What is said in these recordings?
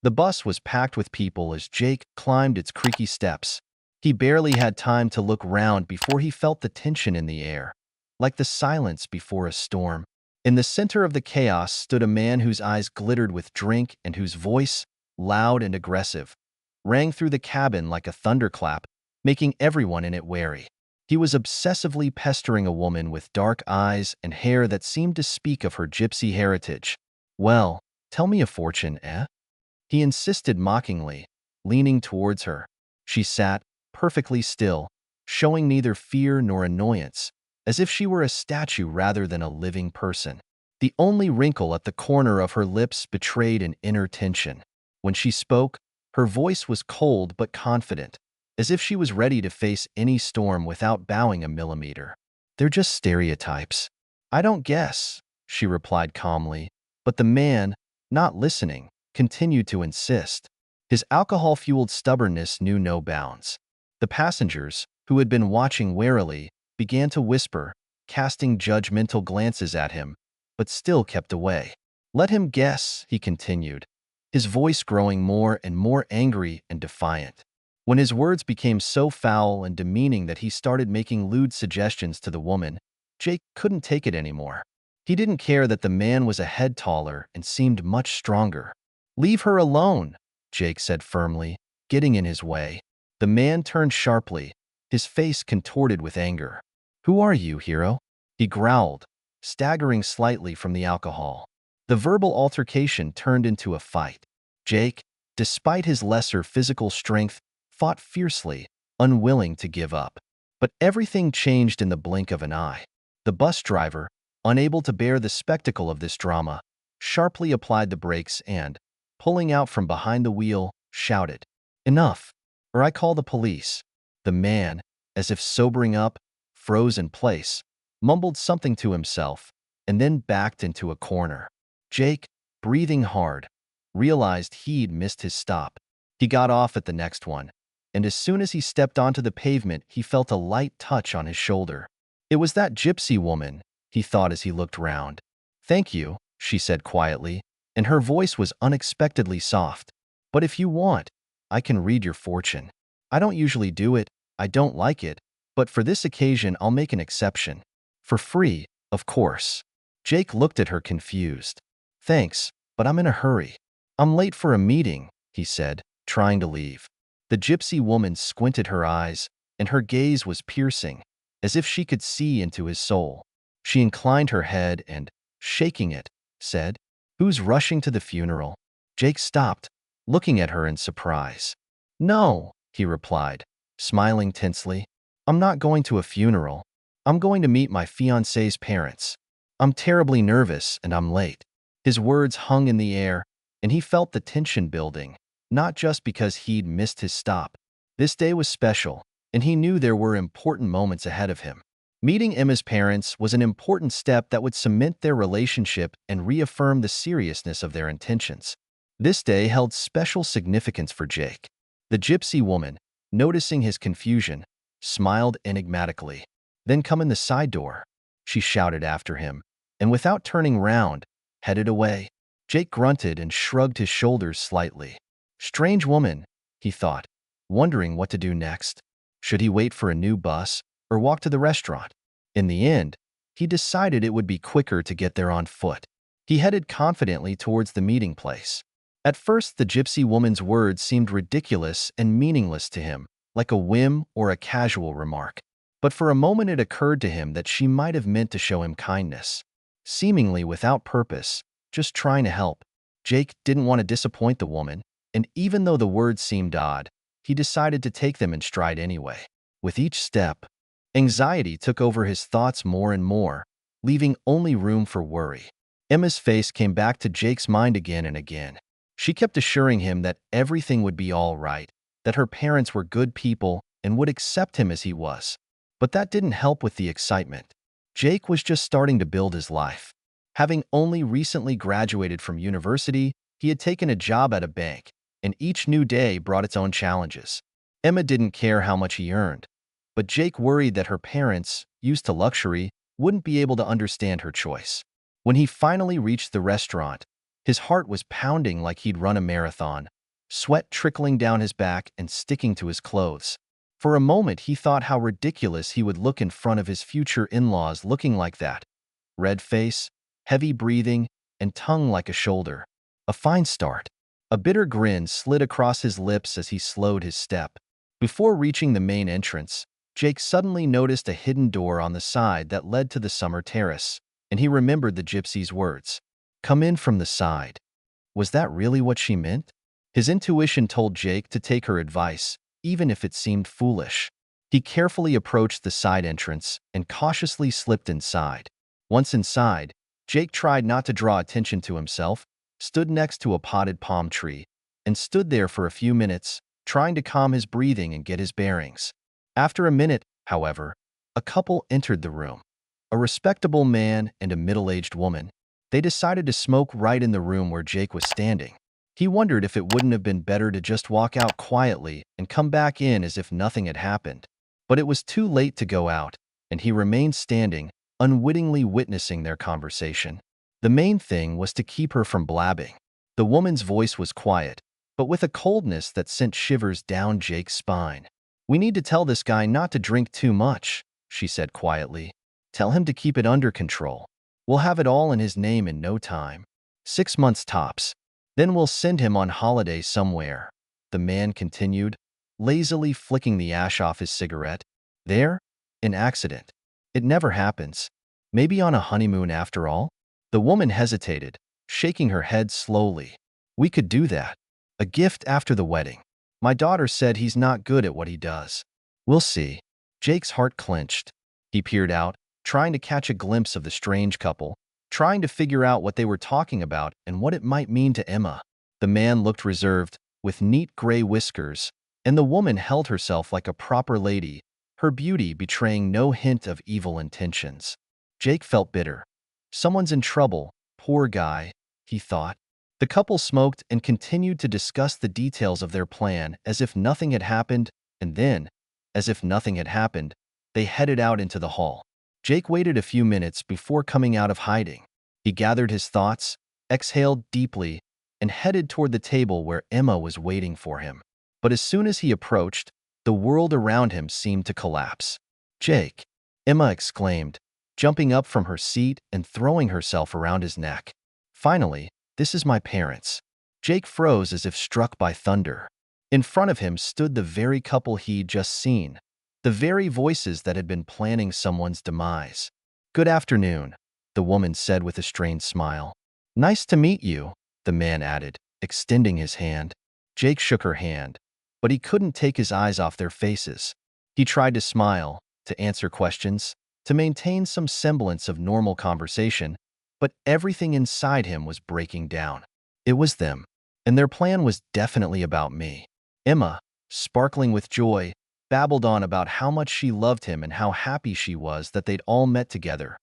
The bus was packed with people as Jake climbed its creaky steps. He barely had time to look round before he felt the tension in the air, like the silence before a storm. In the center of the chaos stood a man whose eyes glittered with drink and whose voice, loud and aggressive, rang through the cabin like a thunderclap, making everyone in it wary. He was obsessively pestering a woman with dark eyes and hair that seemed to speak of her gypsy heritage. "Well, tell me a fortune, eh?" he insisted mockingly, leaning towards her. She sat, perfectly still, showing neither fear nor annoyance, as if she were a statue rather than a living person. The only wrinkle at the corner of her lips betrayed an inner tension. When she spoke, her voice was cold but confident, as if she was ready to face any storm without bowing a millimeter. "They're just stereotypes." "I don't guess," she replied calmly, but the man, not listening, continued to insist. His alcohol-fueled stubbornness knew no bounds. The passengers, who had been watching warily, began to whisper, casting judgmental glances at him, but still kept away. "Let him guess," he continued, his voice growing more and more angry and defiant. When his words became so foul and demeaning that he started making lewd suggestions to the woman, Jake couldn't take it anymore. He didn't care that the man was a head taller and seemed much stronger. "Leave her alone," Jake said firmly, getting in his way. The man turned sharply, his face contorted with anger. "Who are you, hero?" he growled, staggering slightly from the alcohol. The verbal altercation turned into a fight. Jake, despite his lesser physical strength, fought fiercely, unwilling to give up. But everything changed in the blink of an eye. The bus driver, unable to bear the spectacle of this drama, sharply applied the brakes and, pulling out from behind the wheel, shouted, "Enough, or I call the police." The man, as if sobering up, froze in place, mumbled something to himself, and then backed into a corner. Jake, breathing hard, realized he'd missed his stop. He got off at the next one, and as soon as he stepped onto the pavement, he felt a light touch on his shoulder. It was that gypsy woman, he thought as he looked round. "Thank you," she said quietly, and her voice was unexpectedly soft. "But if you want, I can read your fortune. I don't usually do it, I don't like it, but for this occasion I'll make an exception. For free, of course." Jake looked at her confused. "Thanks, but I'm in a hurry. I'm late for a meeting," he said, trying to leave. The gypsy woman squinted her eyes, and her gaze was piercing, as if she could see into his soul. She inclined her head and, shaking it, said, "Who's rushing to the funeral?" Jake stopped, looking at her in surprise. "No," he replied, smiling tensely. "I'm not going to a funeral. I'm going to meet my fiancée's parents. I'm terribly nervous and I'm late." His words hung in the air, and he felt the tension building, not just because he'd missed his stop. This day was special, and he knew there were important moments ahead of him. Meeting Emma's parents was an important step that would cement their relationship and reaffirm the seriousness of their intentions. This day held special significance for Jake. The gypsy woman, noticing his confusion, smiled enigmatically. "Then come in the side door," she shouted after him, and without turning round, headed away. Jake grunted and shrugged his shoulders slightly. Strange woman, he thought, wondering what to do next. Should he wait for a new bus or walk to the restaurant? In the end, he decided it would be quicker to get there on foot. He headed confidently towards the meeting place. At first, the gypsy woman's words seemed ridiculous and meaningless to him, like a whim or a casual remark. But for a moment it occurred to him that she might have meant to show him kindness. Seemingly without purpose, just trying to help. Jake didn't want to disappoint the woman, and even though the words seemed odd, he decided to take them in stride anyway. With each step, anxiety took over his thoughts more and more, leaving only room for worry. Emma's face came back to Jake's mind again and again. She kept assuring him that everything would be all right, that her parents were good people and would accept him as he was. But that didn't help with the excitement. Jake was just starting to build his life. Having only recently graduated from university, he had taken a job at a bank, and each new day brought its own challenges. Emma didn't care how much he earned, but Jake worried that her parents, used to luxury, wouldn't be able to understand her choice. When he finally reached the restaurant, His heart was pounding like he'd run a marathon, sweat trickling down his back and sticking to his clothes. For a moment, he thought how ridiculous he would look in front of his future in-laws looking like that. Red face, heavy breathing, and tongue like a shoulder. A fine start. A bitter grin slid across his lips as he slowed his step. Before reaching the main entrance, Jake suddenly noticed a hidden door on the side that led to the summer terrace, and he remembered the gypsy's words. Come in from the side. Was that really what she meant? His intuition told Jake to take her advice, even if it seemed foolish. He carefully approached the side entrance and cautiously slipped inside. Once inside, Jake tried not to draw attention to himself, stood next to a potted palm tree, and stood there for a few minutes, trying to calm his breathing and get his bearings. After a minute, however, a couple entered the room. A respectable man and a middle-aged woman. They decided to smoke right in the room where Jake was standing. He wondered if it wouldn't have been better to just walk out quietly and come back in as if nothing had happened. But it was too late to go out, and he remained standing, unwittingly witnessing their conversation. The main thing was to keep her from blabbing. The woman's voice was quiet, but with a coldness that sent shivers down Jake's spine. We need to tell this guy not to drink too much, she said quietly. Tell him to keep it under control. We'll have it all in his name in no time. 6 months tops. Then we'll send him on holiday somewhere, the man continued, lazily flicking the ash off his cigarette. There? An accident. It never happens. Maybe on a honeymoon after all? The woman hesitated, shaking her head slowly. We could do that. A gift after the wedding. My daughter said he's not good at what he does. We'll see. Jake's heart clenched. He peered out, trying to catch a glimpse of the strange couple, trying to figure out what they were talking about and what it might mean to Emma. The man looked reserved, with neat gray whiskers, and the woman held herself like a proper lady, her beauty betraying no hint of evil intentions. Jake felt bitter. Someone's in trouble, poor guy, he thought. The couple smoked and continued to discuss the details of their plan as if nothing had happened, and then, as if nothing had happened, they headed out into the hall. Jake waited a few minutes before coming out of hiding. He gathered his thoughts, exhaled deeply, and headed toward the table where Emma was waiting for him. But as soon as he approached, the world around him seemed to collapse. Jake, Emma exclaimed, jumping up from her seat and throwing herself around his neck. Finally, this is my parents. Jake froze as if struck by thunder. In front of him stood the very couple he'd just seen, the very voices that had been planning someone's demise. Good afternoon, the woman said with a strained smile. Nice to meet you, the man added, extending his hand. Jake shook her hand, but he couldn't take his eyes off their faces. He tried to smile, to answer questions, to maintain some semblance of normal conversation, but everything inside him was breaking down. It was them, and their plan was definitely about me. Emma, sparkling with joy, babbled on about how much she loved him and how happy she was that they'd all met together,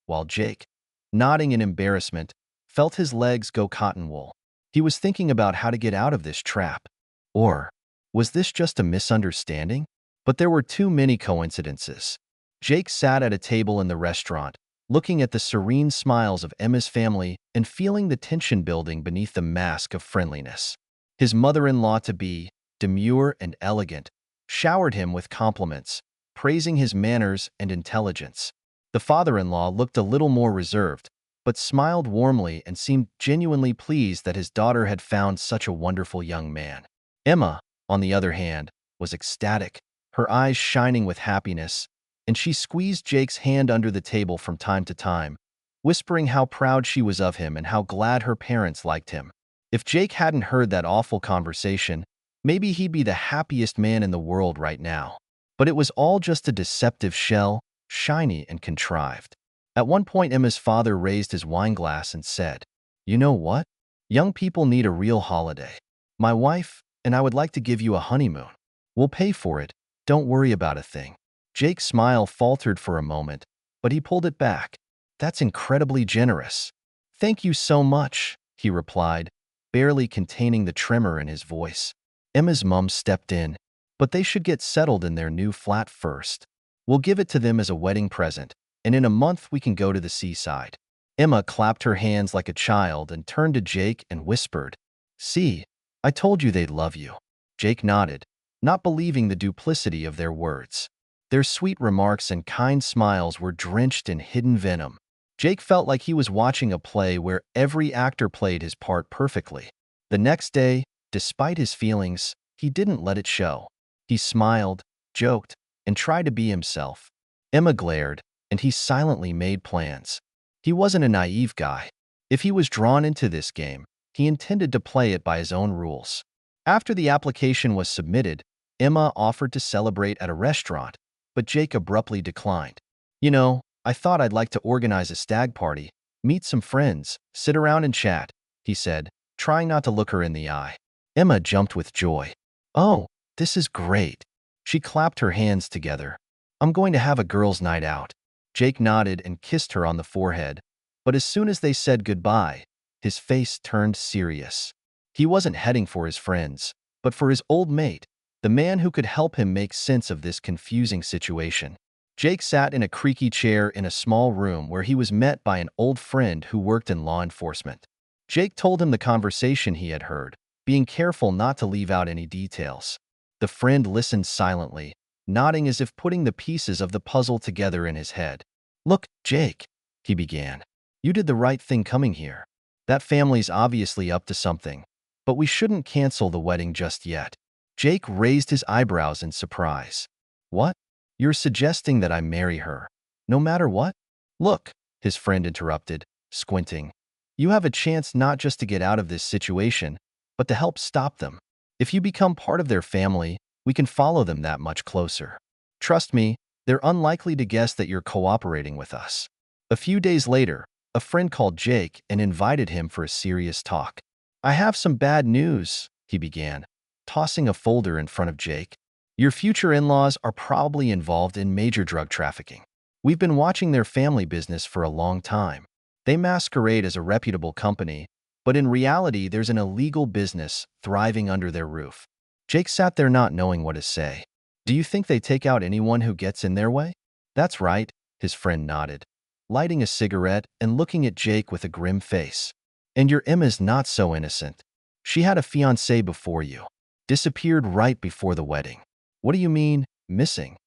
while Jake, nodding in embarrassment, felt his legs go cotton wool. He was thinking about how to get out of this trap. Or was this just a misunderstanding? But there were too many coincidences. Jake sat at a table in the restaurant, looking at the serene smiles of Emma's family and feeling the tension building beneath the mask of friendliness. His mother-in-law-to-be, demure and elegant, showered him with compliments, praising his manners and intelligence. The father-in-law looked a little more reserved, but smiled warmly and seemed genuinely pleased that his daughter had found such a wonderful young man. Emma, on the other hand, was ecstatic, her eyes shining with happiness, and she squeezed Jake's hand under the table from time to time, whispering how proud she was of him and how glad her parents liked him. If Jake hadn't heard that awful conversation, maybe he'd be the happiest man in the world right now. But it was all just a deceptive shell, shiny and contrived. At one point, Emma's father raised his wine glass and said, "You know what? Young people need a real holiday. My wife and I would like to give you a honeymoon. We'll pay for it. Don't worry about a thing." Jake's smile faltered for a moment, but he pulled it back. "That's incredibly generous. Thank you so much," he replied, barely containing the tremor in his voice. Emma's mom stepped in, "But they should get settled in their new flat first. We'll give it to them as a wedding present, and in a month we can go to the seaside." Emma clapped her hands like a child and turned to Jake and whispered, "See, I told you they'd love you." Jake nodded, not believing the duplicity of their words. Their sweet remarks and kind smiles were drenched in hidden venom. Jake felt like he was watching a play where every actor played his part perfectly. The next day, despite his feelings, he didn't let it show. He smiled, joked, and tried to be himself. Emma glared, and he silently made plans. He wasn't a naive guy. If he was drawn into this game, he intended to play it by his own rules. After the application was submitted, Emma offered to celebrate at a restaurant, but Jake abruptly declined. "You know, I thought I'd like to organize a stag party, meet some friends, sit around and chat," he said, trying not to look her in the eye. Emma jumped with joy. "Oh, this is great." She clapped her hands together. "I'm going to have a girls' night out." Jake nodded and kissed her on the forehead, but as soon as they said goodbye, his face turned serious. He wasn't heading for his friends, but for his old mate, the man who could help him make sense of this confusing situation. Jake sat in a creaky chair in a small room where he was met by an old friend who worked in law enforcement. Jake told him the conversation he had heard, being careful not to leave out any details. The friend listened silently, nodding as if putting the pieces of the puzzle together in his head. "Look, Jake," he began, "you did the right thing coming here. That family's obviously up to something, but we shouldn't cancel the wedding just yet." Jake raised his eyebrows in surprise. "What? You're suggesting that I marry her, no matter what?" "Look," his friend interrupted, squinting. "You have a chance not just to get out of this situation, but to help stop them. If you become part of their family, we can follow them that much closer. Trust me, they're unlikely to guess that you're cooperating with us." A few days later, a friend called Jake and invited him for a serious talk. "I have some bad news," he began, tossing a folder in front of Jake. "Your future in-laws are probably involved in major drug trafficking. We've been watching their family business for a long time. They masquerade as a reputable company, but in reality there's an illegal business thriving under their roof." Jake sat there not knowing what to say. "Do you think they take out anyone who gets in their way?" "That's right," his friend nodded, lighting a cigarette and looking at Jake with a grim face. "And your Emma's not so innocent. She had a fiancé before you. Disappeared right before the wedding." "What do you mean, missing?"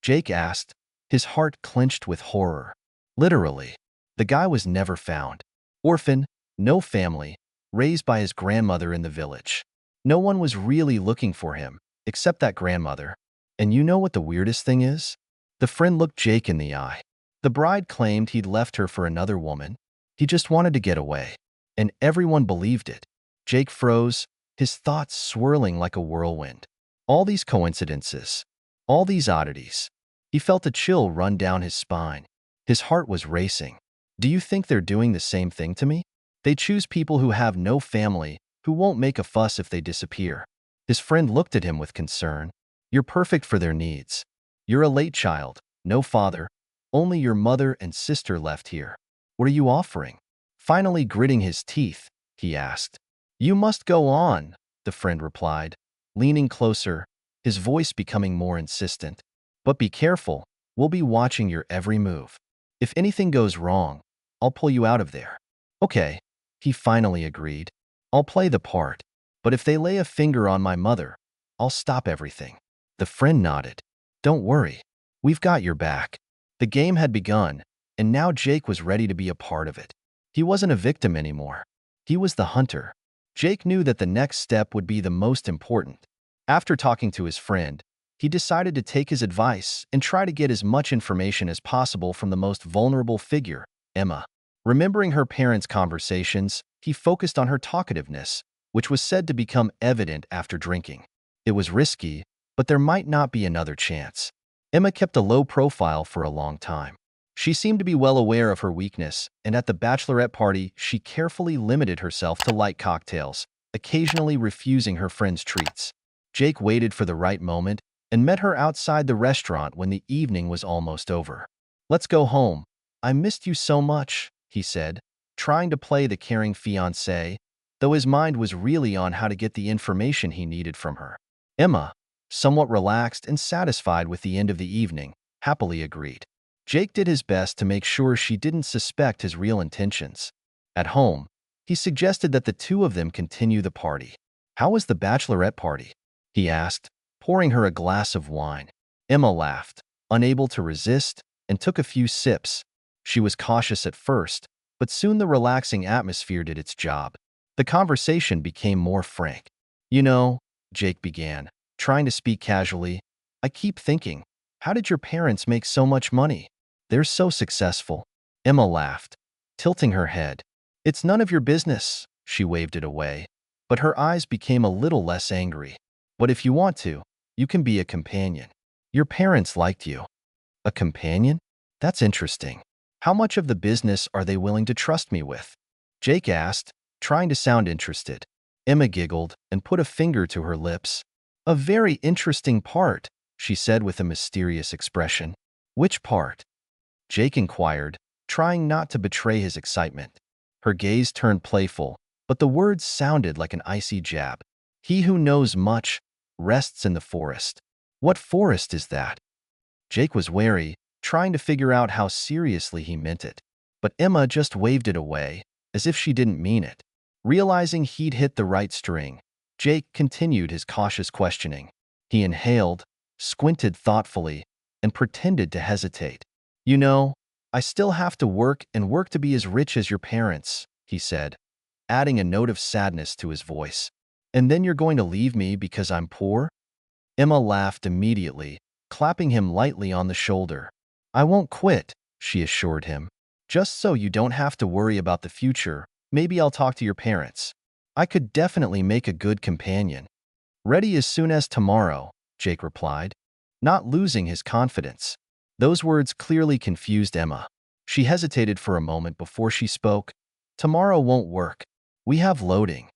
Jake asked, his heart clenched with horror. "Literally. The guy was never found. Orphan, no family, raised by his grandmother in the village. No one was really looking for him, except that grandmother. And you know what the weirdest thing is?" The friend looked Jake in the eye. "The bride claimed he'd left her for another woman. He just wanted to get away. And everyone believed it." Jake froze, his thoughts swirling like a whirlwind. All these coincidences, all these oddities. He felt a chill run down his spine. His heart was racing. "Do you think they're doing the same thing to me? They choose people who have no family, who won't make a fuss if they disappear." His friend looked at him with concern. "You're perfect for their needs. You're a late child, no father, only your mother and sister left here. What are you offering?" Finally gritting his teeth, he asked. "You must go on," the friend replied, leaning closer, his voice becoming more insistent. "But be careful, we'll be watching your every move. If anything goes wrong, I'll pull you out of there." "Okay," he finally agreed. "I'll play the part, but if they lay a finger on my mother, I'll stop everything." The friend nodded. "Don't worry, we've got your back." The game had begun, and now Jake was ready to be a part of it. He wasn't a victim anymore. He was the hunter. Jake knew that the next step would be the most important. After talking to his friend, he decided to take his advice and try to get as much information as possible from the most vulnerable figure, Emma. Remembering her parents' conversations, he focused on her talkativeness, which was said to become evident after drinking. It was risky, but there might not be another chance. Emma kept a low profile for a long time. She seemed to be well aware of her weakness, and at the bachelorette party, she carefully limited herself to light cocktails, occasionally refusing her friends' treats. Jake waited for the right moment and met her outside the restaurant when the evening was almost over. "Let's go home. I missed you so much," he said, trying to play the caring fiancé, though his mind was really on how to get the information he needed from her. Emma, somewhat relaxed and satisfied with the end of the evening, happily agreed. Jake did his best to make sure she didn't suspect his real intentions. At home, he suggested that the two of them continue the party. "How was the bachelorette party?" he asked, pouring her a glass of wine. Emma laughed, unable to resist, and took a few sips. She was cautious at first, but soon the relaxing atmosphere did its job. The conversation became more frank. "You know," Jake began, trying to speak casually, "I keep thinking, how did your parents make so much money? They're so successful." Emma laughed, tilting her head. "It's none of your business," she waved it away, but her eyes became a little less angry. "But if you want to, you can be a companion. Your parents liked you." "A companion? That's interesting. How much of the business are they willing to trust me with?" Jake asked, trying to sound interested. Emma giggled and put a finger to her lips. "A very interesting part," she said with a mysterious expression. "Which part?" Jake inquired, trying not to betray his excitement. Her gaze turned playful, but the words sounded like an icy jab. "He who knows much rests in the forest." "What forest is that?" Jake was wary, trying to figure out how seriously he meant it. But Emma just waved it away, as if she didn't mean it. Realizing he'd hit the right string, Jake continued his cautious questioning. He inhaled, squinted thoughtfully, and pretended to hesitate. "You know, I still have to work and work to be as rich as your parents," he said, adding a note of sadness to his voice. "And then you're going to leave me because I'm poor?" Emma laughed immediately, clapping him lightly on the shoulder. "I won't quit," she assured him. "Just so you don't have to worry about the future, maybe I'll talk to your parents. I could definitely make a good companion." "Ready as soon as tomorrow," Jake replied, not losing his confidence. Those words clearly confused Emma. She hesitated for a moment before she spoke. "Tomorrow won't work. We have loading."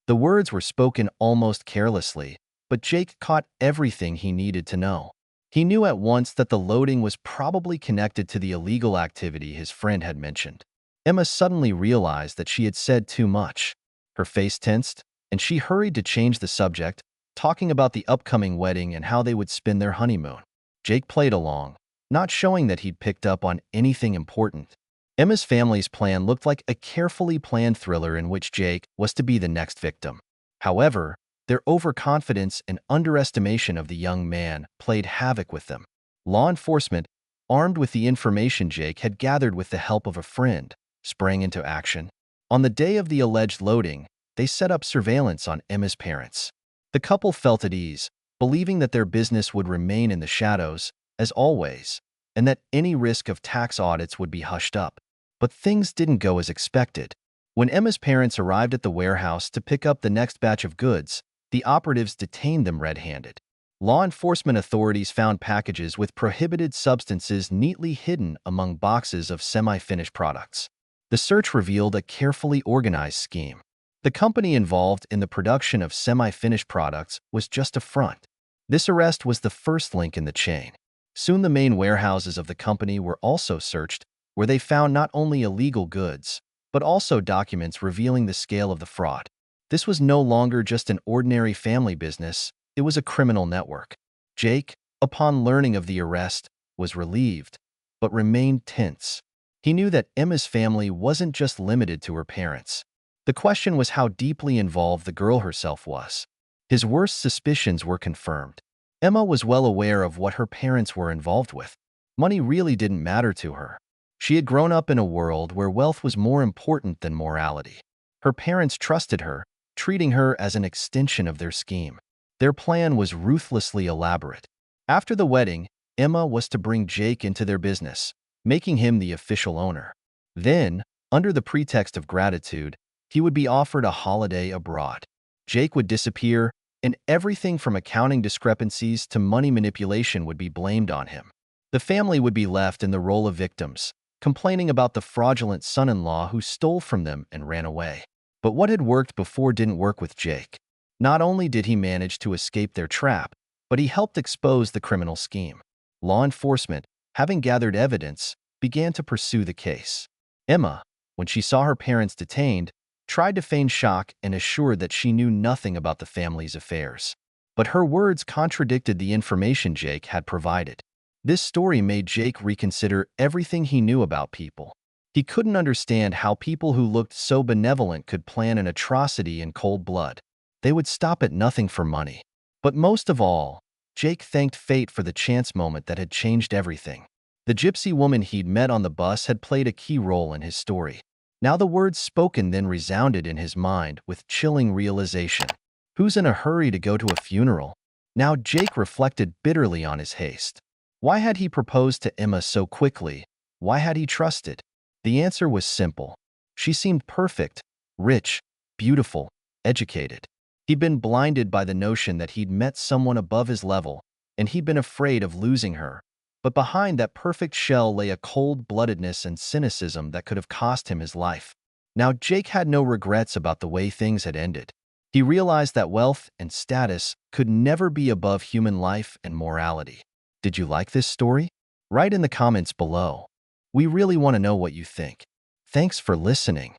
The words were spoken almost carelessly, but Jake caught everything he needed to know. He knew at once that the loading was probably connected to the illegal activity his friend had mentioned. Emma suddenly realized that she had said too much. Her face tensed, and she hurried to change the subject, talking about the upcoming wedding and how they would spend their honeymoon. Jake played along, not showing that he'd picked up on anything important. Emma's family's plan looked like a carefully planned thriller in which Jake was to be the next victim. However, their overconfidence and underestimation of the young man played havoc with them. Law enforcement, armed with the information Jake had gathered with the help of a friend, sprang into action. On the day of the alleged loading, they set up surveillance on Emma's parents. The couple felt at ease, believing that their business would remain in the shadows, as always, and that any risk of tax audits would be hushed up. But things didn't go as expected. When Emma's parents arrived at the warehouse to pick up the next batch of goods, the operatives detained them red-handed. Law enforcement authorities found packages with prohibited substances neatly hidden among boxes of semi-finished products. The search revealed a carefully organized scheme. The company involved in the production of semi-finished products was just a front. This arrest was the first link in the chain. Soon the main warehouses of the company were also searched, where they found not only illegal goods, but also documents revealing the scale of the fraud. This was no longer just an ordinary family business, it was a criminal network. Jake, upon learning of the arrest, was relieved, but remained tense. He knew that Emma's family wasn't just limited to her parents. The question was how deeply involved the girl herself was. His worst suspicions were confirmed. Emma was well aware of what her parents were involved with. Money really didn't matter to her. She had grown up in a world where wealth was more important than morality. Her parents trusted her, treating her as an extension of their scheme. Their plan was ruthlessly elaborate. After the wedding, Emma was to bring Jake into their business, making him the official owner. Then, under the pretext of gratitude, he would be offered a holiday abroad. Jake would disappear, and everything from accounting discrepancies to money manipulation would be blamed on him. The family would be left in the role of victims, complaining about the fraudulent son-in-law who stole from them and ran away. But what had worked before didn't work with Jake. Not only did he manage to escape their trap, but he helped expose the criminal scheme. Law enforcement, having gathered evidence, began to pursue the case. Emma, when she saw her parents detained, tried to feign shock and assured that she knew nothing about the family's affairs. But her words contradicted the information Jake had provided. This story made Jake reconsider everything he knew about people. He couldn't understand how people who looked so benevolent could plan an atrocity in cold blood. They would stop at nothing for money. But most of all, Jake thanked fate for the chance moment that had changed everything. The gypsy woman he'd met on the bus had played a key role in his story. Now the words spoken then resounded in his mind with chilling realization. Who's in a hurry to go to a funeral? Now Jake reflected bitterly on his haste. Why had he proposed to Emma so quickly? Why had he trusted? The answer was simple. She seemed perfect, rich, beautiful, educated. He'd been blinded by the notion that he'd met someone above his level, and he'd been afraid of losing her. But behind that perfect shell lay a cold-bloodedness and cynicism that could have cost him his life. Now Jake had no regrets about the way things had ended. He realized that wealth and status could never be above human life and morality. Did you like this story? Write in the comments below. We really want to know what you think. Thanks for listening.